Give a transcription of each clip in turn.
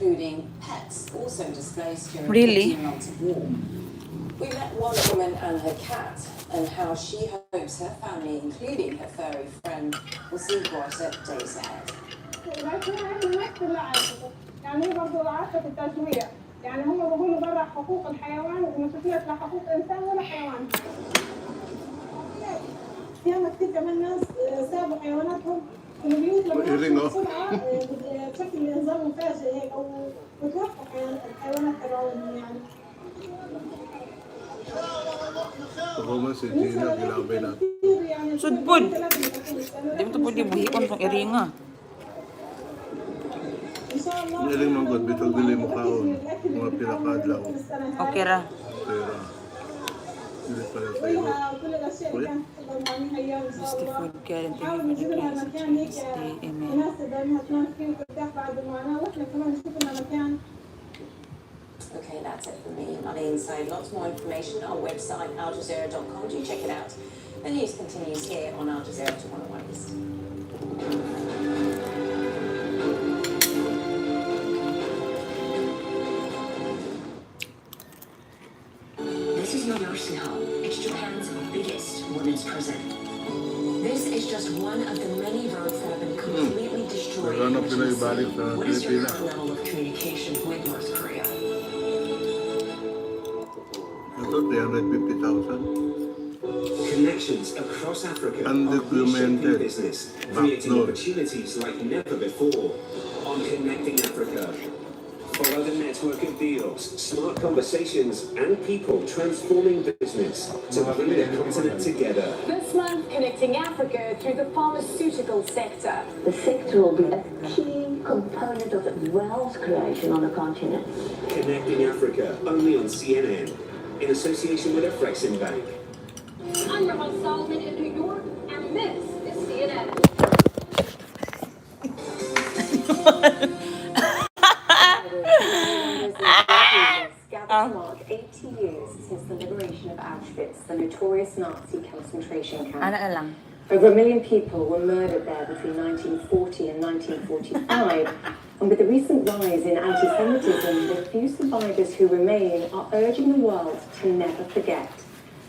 including pets, also displaced during Really? 15 months of war. We met one woman and her cat, and how she hopes her family, including her furry friend, will see brighter days ahead. يعني هي برضه عارفه التجويع، يعني هم بيقولوا برا حقوق الحيوان وما شفناش لا حقوق انسان ولا حيوان. ياما كثير كمان ناس سابوا حيواناتهم في البيوت لما بسرعه بشكل نظام مفاجئ هيك او بتوقف الحيوانات تبعهم يعني. Sudpod. Di mo to pwede buhion kung iringa. Iring mong god, bitog dili mo kaon. Mga pinakadlaw. Okay ra. Pero, hindi pala tayo. Uy? Bless the food, God, and thank you for the grace of Jesus' day. Amen. Okay, that's it from me. On the inside, lots more information on our website, aljazeera.com. Do check it out. The news continues here on Al Jazeera to 101 East. This is Yodoshino. It's Japan's biggest women's prison. This is just one of the many roads that have been completely destroyed in the city. What is your current level of communication with North Korea? Ito, 350,000. Connections across Africa are Undocumented. reshaping business, creating Backdoor. opportunities like never before. On Connecting Africa, follow the network of deals, smart conversations, and people transforming business to bring the continent together. This month, connecting Africa through the pharmaceutical sector. The sector will be a key component of wealth creation on the continent. Connecting Africa, only on CNN, in association with Afrexim Bank. I'm Rahel Solomon in New York, and this is CNN. Gathered to mark 80 years since the liberation of Auschwitz, the notorious Nazi concentration camp. Ana na lang. Over 1 million people were murdered there between 1940 and 1945. And with the recent rise in anti-Semitism, the few survivors who remain are urging the world to never forget.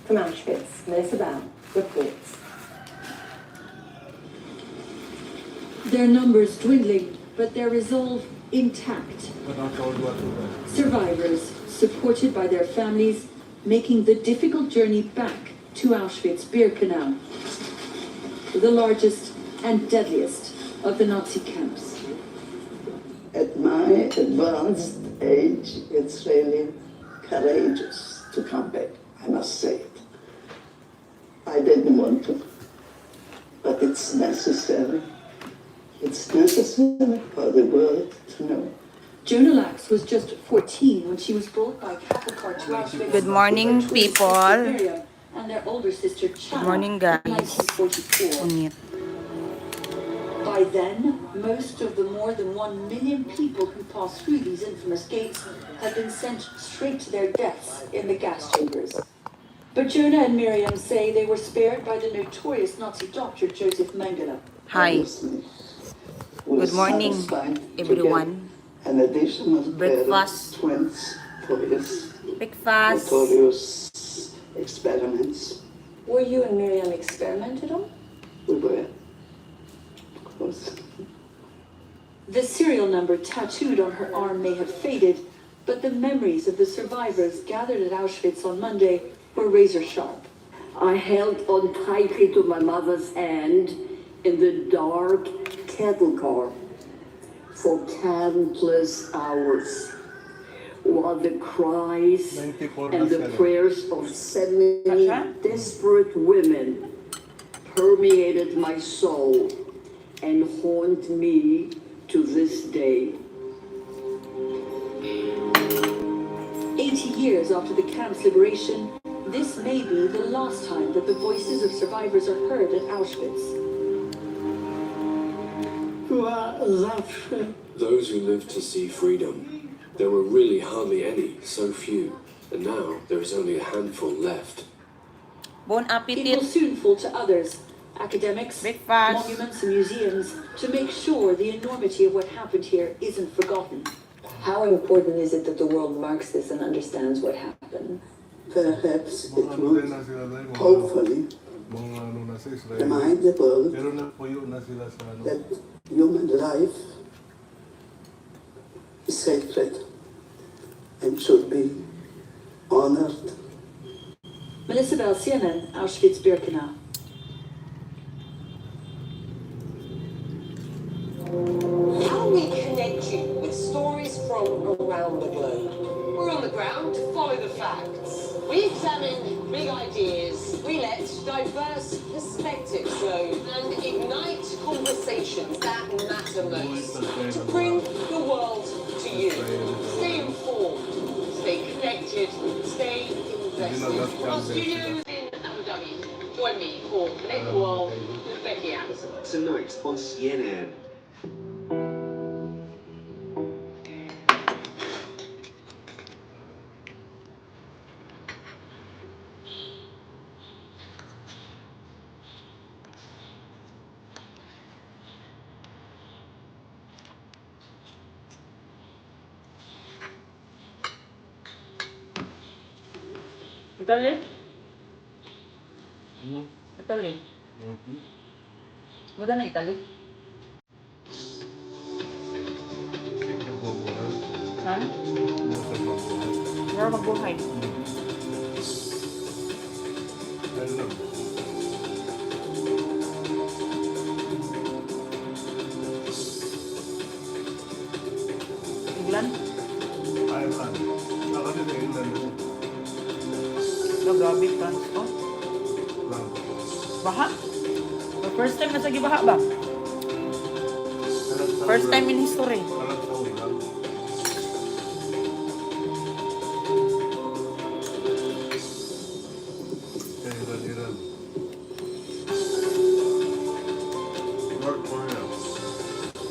From Auschwitz, Melissa Bell reports. Their numbers dwindling, but their resolve intact. Survivors, supported by their families, making the difficult journey back to Auschwitz-Birkenau, the largest and deadliest of the Nazi camps. At my advanced age, it's really courageous to come back, I must say it. I didn't want to, but it's necessary. It's necessary for the world to know. Jonah Lax was just 14 when she was brought by cattle car to Auschwitz. Good morning, with her twin people. sister Miriam and their older sister Chana. Good morning, guys. In 1944. Unit. By then, most of the more than 1 million people who passed through these infamous gates had been sent straight to their deaths in the gas chambers. But Jonah and Miriam say they were spared by the notorious Nazi doctor Joseph Mengele. Hi. Good morning, everyone. An additional Breakfast. twins for his Breakfast. notorious experiments. Were you and Miriam experimented on? We were, of course. The serial number tattooed on her arm may have faded, but the memories of the survivors gathered at Auschwitz on Monday were razor sharp. I held on tightly to my mother's hand in the dark cattle car for countless hours, while the cries and the prayers of 70 desperate women permeated my soul and haunt me to this day. 80 years after the camp's liberation, this may be the last time that the voices of survivors are heard at Auschwitz. Those who lived to see freedom, there were really hardly any, so few, and now there is only a handful left. Bon It will appetit. soon fall to others, academics, Breakfast. monuments and museums, to make sure the enormity of what happened here isn't forgotten. How important is it that the world marks this and understands what happened? Perhaps it would, hopefully, remind the world that human life is sacred and should be honored. Melissa Bell, CNN, Auschwitz-Birkenau. How we connect you with stories from around the globe. We're on the ground to follow the facts. We examine big ideas. We let diverse perspectives flow and ignite conversations that matter most. To bring the world to you. Stay informed, stay connected, stay invested. Our studios in Abu Dhabi. Join me for Connect the World with Becky Anderson. Tonight on CNN. Italy? Italy? Wala na Italy? Ha? Wala magbuhay. England? Ireland. Ako din sa England. Grabe, France. Oh. Baha? The first time na sa gibaha ba? First time in history. Iran. North Korea.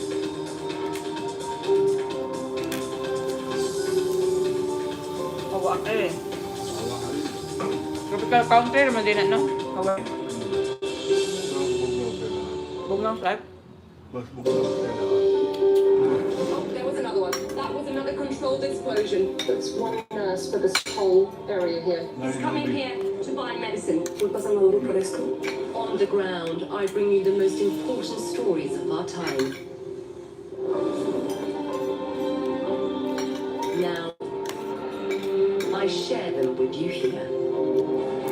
Hawa eh. Tropical country naman din no? Hawa. Bugnaw flag? There was another one. That was another controlled explosion. That's one nurse for this whole area here. He's coming here to buy medicine. On the ground, I bring you the most important stories of our time. Now, I share them with you here.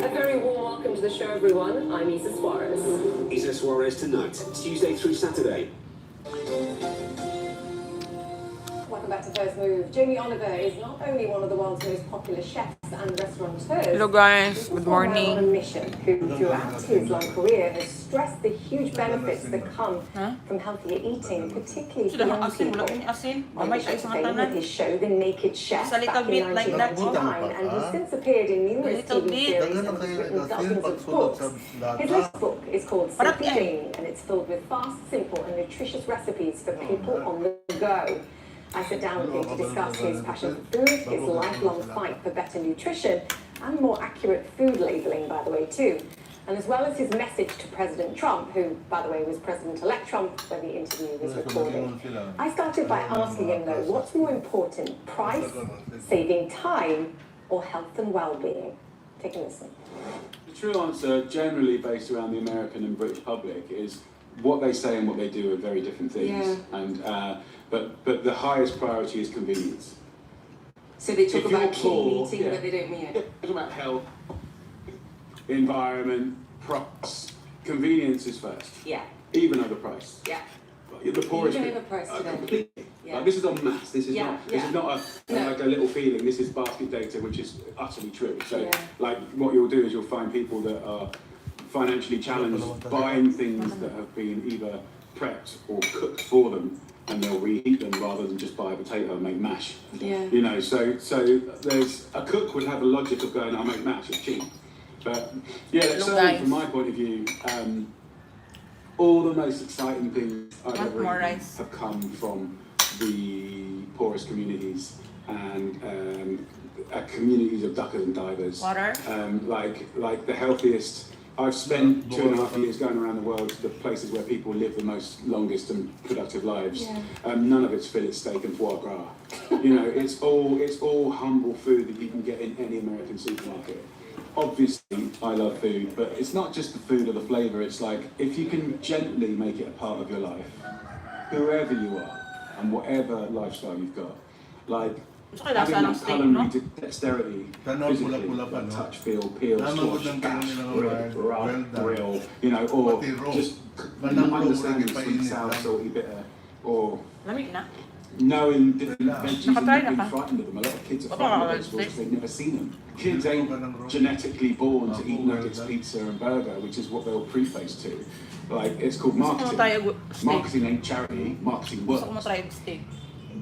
A very warm welcome to the show, everyone. I'm Isa Suarez. Isa Suarez tonight, Tuesday through Saturday. Welcome back to First Move. Jamie Oliver is not only one of the world's most popular chefs and restaurateurs. Hello guys, good On a morning. mission who, throughout his long career, has stressed the huge benefits that come from healthier eating, particularly for Sudah young asin, people. wala kong asin. Well, Mamay he tayo showed sa fame with tanan. his show, The Naked Chef, Just a little back in bit like that. 1999, and he's since appeared in numerous Little TV bit. series and has written dozens of books. His latest book is called Simply Jamie, and it's filled with fast, simple, and nutritious recipes for people on the go. I sit down with him to discuss his passion for food, his lifelong fight for better nutrition, and more accurate food labeling, by the way, too. And as well as his message to President Trump, who, by the way, was President-elect Trump when the interview was recorded. I started by asking him, though, what's more important, price, saving time, or health and well-being? Take a listen. The true answer, generally based around the American and British public, is what they say and what they do are very different things. Yeah. And but the highest priority is convenience. So they talk If you're about clean poor, eating, yeah. but they don't mean it. They talk about health, environment, price. Convenience is first, Yeah, even over price. yeah. The poorest. Even over price today. Completely. Yeah. Like, this is on maths. This is Yeah, not. This yeah. is not No. like a little feeling. This is basket data, which is utterly true. So, Yeah. like, what you'll do is you'll find people that are financially challenged buying things that have been either prepped or cooked for them, and they'll reheat them rather than just buy a potato and make mash. Yeah. You know, so there's a cook would have a logic of going, I'll make mash, it's cheap. But yeah, Hello, certainly guys. from my point of view, all the most exciting things I've Want ever more eaten rice? have come from the poorest communities and communities of duckers and divers. Water? Like the healthiest. I've spent 2.5 years going around the world to the places where people live the most longest and productive lives. Yeah. None of it's fillet steak and foie gras. You know, it's all humble food that you can get in any American supermarket. Obviously, I love food, but it's not just the food or the flavour. It's like, if you can gently make it a part of your life, whoever you are, and whatever lifestyle you've got, like, having that culinary dexterity, physically, like touch, feel, peel, squash, bash, grill, you know, or just understanding sweet, sour, salty, bitter, or knowing different veggies and being frightened of them. A lot of kids are frightened of vegetables because they've never seen them. Kids ain't genetically born to eat nuggets, pizza and burger, which is what they'll preface to. Like, it's called marketing. Marketing ain't charity, marketing works.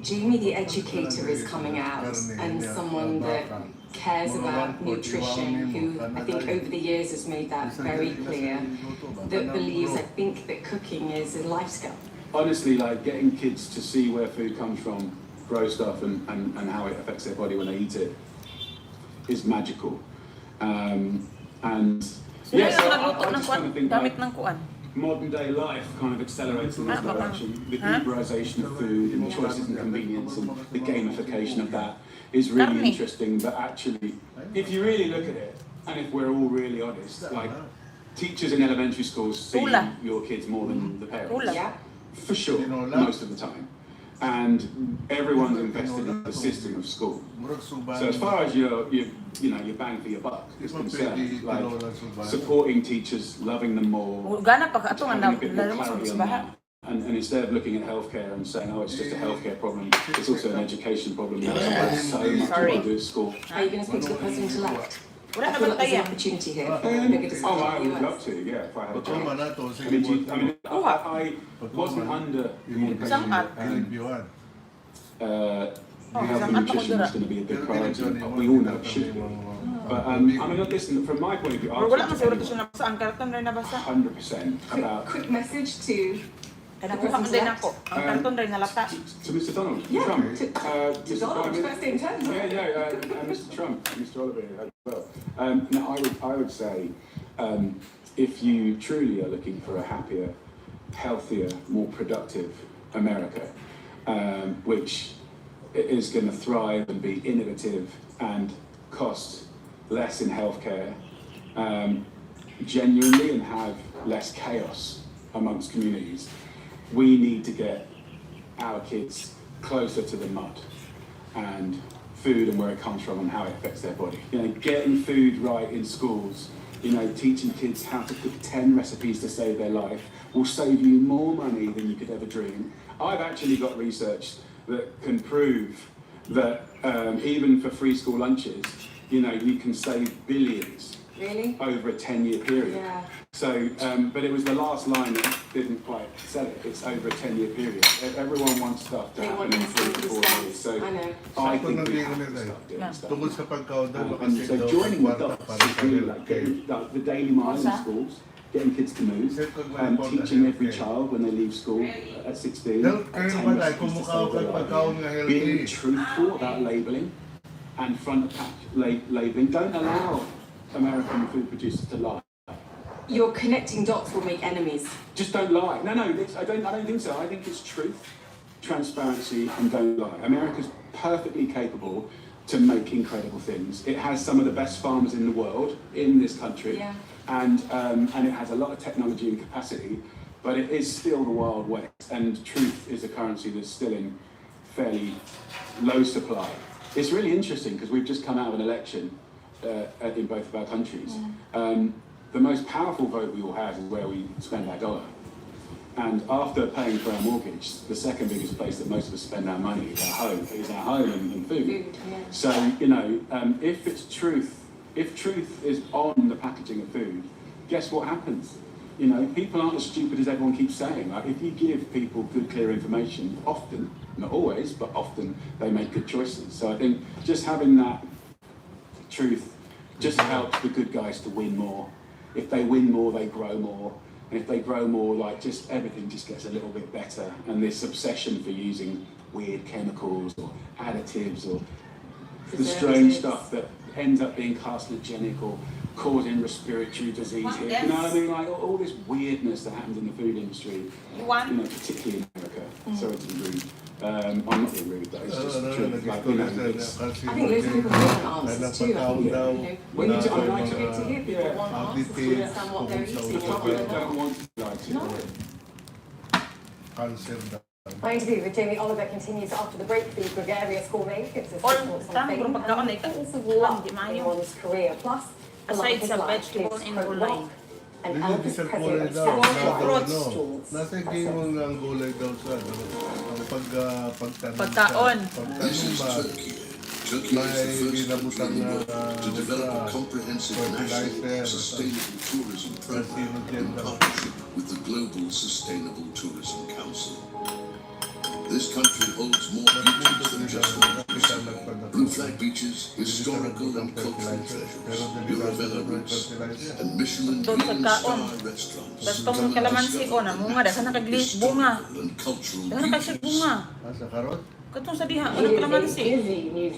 Jamie the educator is coming out, and someone that cares about nutrition, who I think over the years has made that very clear, that believes, I think, that cooking is a life skill. Honestly, like, getting kids to see where food comes from, grow stuff, and how it affects their body when they eat it is magical. And yeah, so I just kind of think like, modern day life kind of accelerates in this direction. The Uberization of food and choices and convenience and the gamification of that is really interesting. But actually, if you really look at it, and if we're all really honest, like, teachers in elementary schools see your kids more than the parents. For sure, most of the time. And everyone's invested in the system of school. So as far as your bang for your buck is concerned, like, supporting teachers, loving them more, having a bit more clarity on that. And instead of looking at healthcare and saying, oh, it's just a healthcare problem, it's also an education problem. There's so much to do at school. Are you going to speak to the president-elect? I feel like there's an opportunity here for a bigger discussion. Oh, I would love to, yeah, if I had a chance. I wasn't under the impression that health and nutrition was going to be a big priority, but we all know it should be. But I mean, listen, from my point of view, I was 100% about... Quick message to... To Mr. Donald Trump. To Donald, first in terms of... Mr. Trump, Mr. Oliver as well. Now, I would say, if you truly are looking for a happier, healthier, more productive America, which is going to thrive and be innovative and cost less in healthcare, genuinely, and have less chaos amongst communities, we need to get our kids closer to the mud and food and where it comes from and how it affects their body. You know, getting food right in schools, you know, teaching kids how to cook 10 recipes to save their life will save you more money than you could ever dream. I've actually got research that can prove that even for free school lunches, you know, you can save billions over a 10-year period. Yeah. So, but it was the last line that didn't quite sell it. It's over a 10-year period. Everyone wants stuff to happen in 3 to 4 years. So I think we have to start doing stuff. And so joining the dots is really like getting the Daily Mile in schools, getting kids to move, teaching every child when they leave school at 16, 10 recipes to save their life, being truthful about labelling and front of pack labelling. Don't allow American food producers to lie. Your connecting dots will make enemies. Just don't lie. No, I don't think so. I think it's truth, transparency, and don't lie. America's perfectly capable to make incredible things. It has some of the best farmers in the world in this country, and it has a lot of technology and capacity, but it is still the Wild West, and truth is a currency that's still in fairly low supply. It's really interesting because we've just come out of an election in both of our countries. The most powerful vote we all have is where we spend our dollar. And after paying for our mortgage, the second biggest place that most of us spend our money is our home and food. So, you know, if truth is on the packaging of food, guess what happens? You know, people aren't as stupid as everyone keeps saying. Like, if you give people good, clear information, often, not always, but often, they make good choices. So I think just having that truth just helps the good guys to win more. If they win more, they grow more. And if they grow more, like, just everything just gets a little bit better. And this obsession for using weird chemicals or additives or the strange stuff that ends up being carcinogenic or causing respiratory disease. You know what I mean? Like, all this weirdness that happens in the food industry, you know, particularly in America. Sorry to be rude. I'm not being rude, though. It's just the truth. Like, you know, it's, I think loads of people want answers too. I think, when you it's I like good to hear people want answers to understand what they're eating. the public don't want to lie to you. My interview with Jamie Oliver continues after the break. The gregarious gourmet gives us thoughts on fame and the importance of luck in one's career. Plus, a lot of Aside his sa life vegetable is and pro-rock gulay. and Elvis Presley of South Nasa game ng gulay daw sa Pagkaon. Pagkaon ba? May binabutang to develop a comprehensive national sustainable tourism program in partnership with the Global Sustainable Tourism Council. This country holds more beaches than just one. Blue Flag beaches, historical and cultural treasures, Eurovella roots, and Michelin star restaurants. Tapos pang kalamansi ko na bunga dahil nakaglis bunga. And cultural Dahil nakasya bunga. Katong sa diha, ano kalamansi?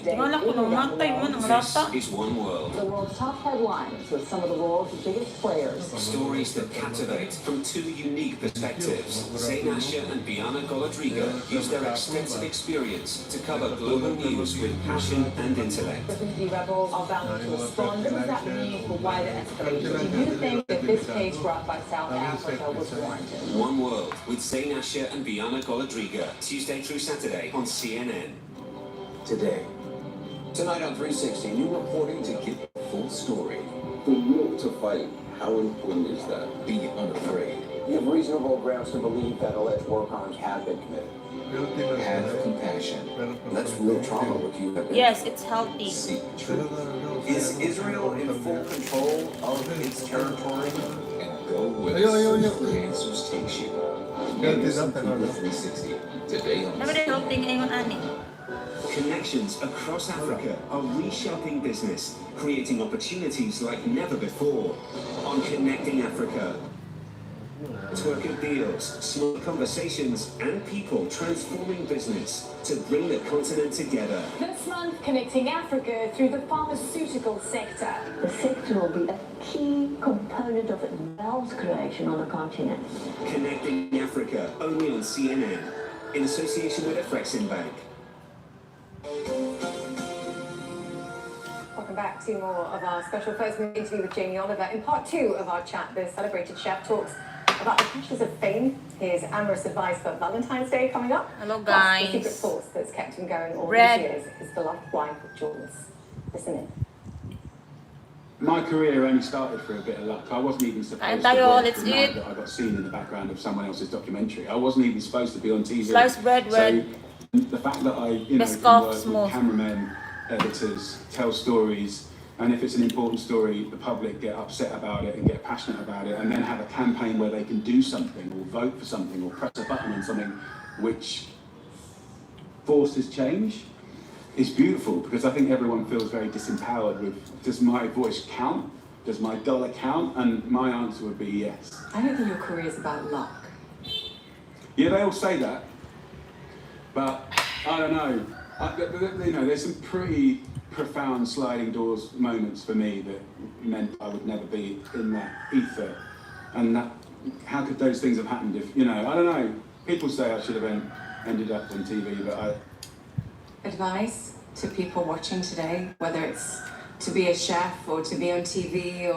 Tingala ko nang matay mo nang rata. This is One World. The world's top headlines with some of the world's biggest players. Stories that captivate from two unique perspectives. Zayn Asher and Biana Golodriga use their extensive experience to cover global news with passion and intellect. The Houthi rebels are bound to respond. What does that mean for wider escalation? Do you think that this case brought by South Africa was warranted? One World with Zayn Asher and Biana Golodriga, Tuesday through Saturday on CNN. Today. Tonight on 360, new reporting to get the full story. The will to fight, how important is that? Be unafraid. You have reasonable grounds to believe that alleged war crimes have been committed. Have compassion. That's real trauma what you have been. Yes, it's healthy. Seek truth. Is Israel in full control of its territory? And go where the answers takes you. Listen to 360 today on Never helping anyone ani. Connections across Africa are reshaping business, creating opportunities like never before. On Connecting Africa, network deals, smart conversations, and people transforming business to bring the continent together. This month, connecting Africa through the pharmaceutical sector. The sector will be a key component of wealth creation on the continent. Connecting Africa, only on CNN, in association with Afrexim Bank. Welcome back to more of our special first interview with Jamie Oliver. In part 2 of our chat, the celebrated chef talks about the pressures of fame, his amorous advice for Valentine's Day coming up. Hello, plus guys. the secret sauce that's kept him going all Red. these years, his beloved wife, Jules. Listen in. My career only started through a bit of luck. I wasn't even supposed to tayo, work let's the night eat. that I got seen in the background of someone else's documentary. I wasn't even supposed to be on TV. Sliced bread, so red. the fact that I, you know, Best can of work small. with cameramen, editors, tell stories, and if it's an important story, the public get upset about it and get passionate about it, and then have a campaign where they can do something or vote for something or press a button on something which forces change. It's beautiful because I think everyone feels very disempowered with, does my voice count? Does my dollar count? And my answer would be yes. I don't think your career is about luck. Yeah, they all say that, but I don't know. You know, there's some pretty profound sliding doors moments for me that meant I would never be in that ether. And that, how could those things have happened if, you know, I don't know. People say I should have ended up on TV, but I... Advice to people watching today, whether it's to be a chef or to be on TV or